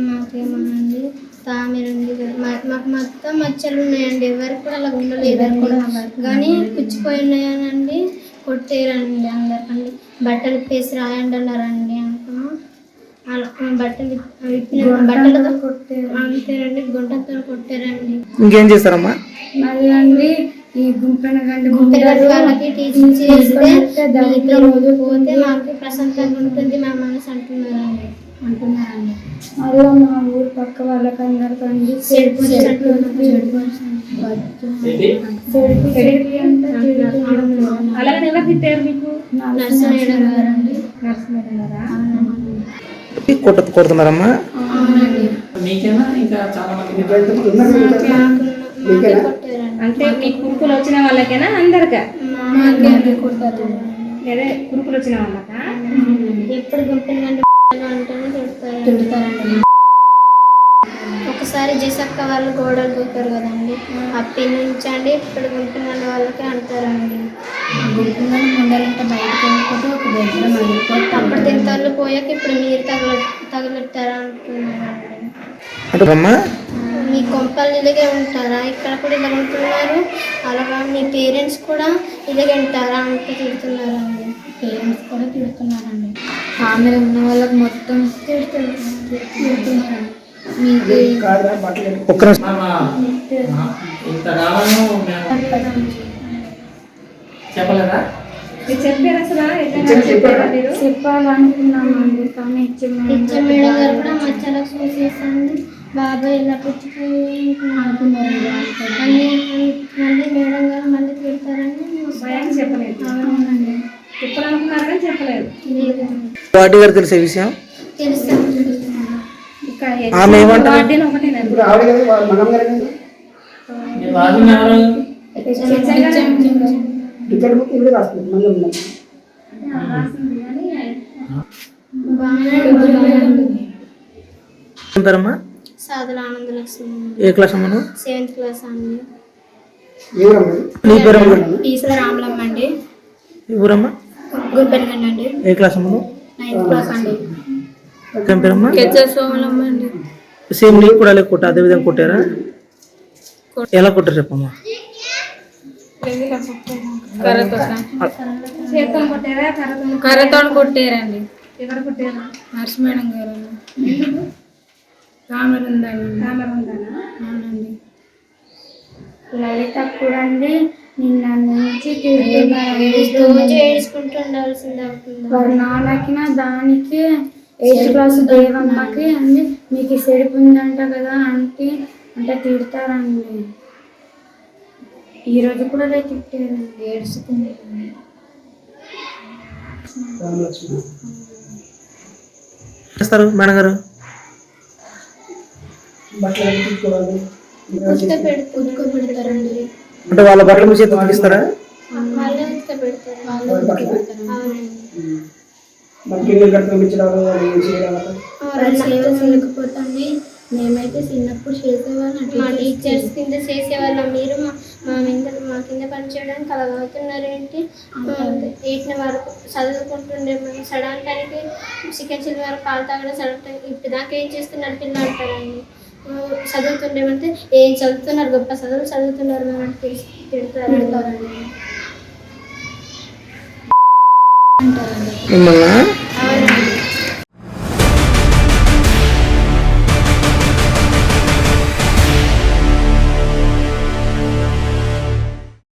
మాకేమోనండి తామిరండి మాకు మొత్తం మచ్చలు ఉన్నాయండి. ఎవరికి కూడా అలా ఉండలేదు కానీ పుచ్చిపోయి ఉన్నాయనండి. కొట్టేరండి అందరికండి. బట్టలు పేసి రాయండి అన్నారండి. బట్టలు బట్టలతో కొట్టారు అంతేనండి. గుంటతో కొట్టారండి. ఇంకేం చేస్తారమ్మా? మరి అండి ఈ గుంపెనగండి వాళ్ళకి టీచింగ్ చేస్తే పోతే మాకు ప్రశాంతంగా ఉంటుంది మా మనసు అంటున్నారండి. మళ్ళీ మా ఊరు పక్క వాళ్ళకి అందరికండి అలాగే ఎవరు తిట్టారు మీకు? నర్సమేడం గారండి. కొడుతున్నారమ్మా? అంటే మీకు కురుకులు వచ్చిన వాళ్ళకేనా అందరికా? లేదా కురుకులు వచ్చిన వాళ్ళకా? ఎప్పుడు గుంపెనగండి అంటేనే తిడతారండి. ఒకసారి జసక్క వాళ్ళు గోడలు దూకారు కదండి. అప్పటి నుంచి అండి ఇప్పుడు గుంపెనగండి వాళ్ళకే అంటారండి. గుంపెనగండి ముందరంటే బయటకు వెళ్ళిపోతే ఒక దగ్గర మళ్ళీ అప్పుడు తింటారు పోయాక ఇప్పుడు మీరు తగలెట్టారా అంటున్నారండి. మీ కొంపలు ఇలాగే ఉంటారా? ఇక్కడ కూడా ఇలా ఉంటున్నారు. అలాగా మీ పేరెంట్స్ కూడా ఇలాగే ఉంటారా అంటూ తిడుతున్నారండి. పేరెంట్స్ కూడా తిడుతున్నారండి. ఆమె ఉన్న వాళ్ళకి మొత్తం తిడుతున్నారు. చెప్పాలనుకున్నామండి కానీ హెచ్ఎం మేడం గారు కూడా మధ్యలో చూసేసండి. బాబాయ్ ఇలా పుచ్చిపోయి అనుకున్నారండి. మళ్ళీ మేడం గారు మళ్ళీ తిడతారని చెప్పలేదు. అవునండి చెప్పాలనుకున్నారు కానీ చెప్పలేదు. వాటి గారు తెలిసే విషయం తెలుసు. సాధుల ఆనందలక్ష్మి. ఏ క్లాస్ అమ్మా? 7th క్లాస్ అండి. నీ పేరమ్మా? ఈశ్వర రామలమ్మ అండి. ఊరమ్మా? గుంపెనగండి అండి. ఏ క్లాస్ అమ్మా? 9th క్లాస్ అండి. పేరమ్మా? సోమలమ్మ అండి. సేమ్ నీకు కూడా అదే కొట్ట అదే విధంగా కొట్టారా? ఎలా కొట్టారు చెప్పమ్మా? కర్రతో కొట్టారండి. ఎవరు కొట్టారు? నర్స్ మేడం గారు. అవునండి. లలిత కూడా అండి నిన్న నుంచి వారి నాన్నకి దానికి 8th క్లాస్ దేవమ్మకి అండి మీకు సెడుపు ఉందంట కదా అంటే తిడతారండి. ఈరోజు కూడా అదే తిట్టారండి. ఏడుస్తుంది. మేడం గారు పెడతారండి. అంటే వాళ్ళ బట్టల మీ చేతి ఉతికిస్తారా? లేకపోతే మేమైతే చిన్నప్పుడు చేసేవాళ్ళం. మా టీచర్స్ కింద చేసేవాళ్ళం. మీరు మా కింద పనిచేయడానికి అలా అవుతున్నారు ఏంటి? 8th వరకు చదువుకుంటుండే చదవటానికి చికెన్ వరకు పాలు తాగడం చదవటానికి ఇప్పుడు దాకా ఏం చేస్తున్నారు పిల్లలు అంటారండి. చదువుతుండేమంటే ఏం చదువుతున్నారు గొప్ప చదువులు చదువుతున్నారు మేము తిడతారండి. మిమ్మల్ని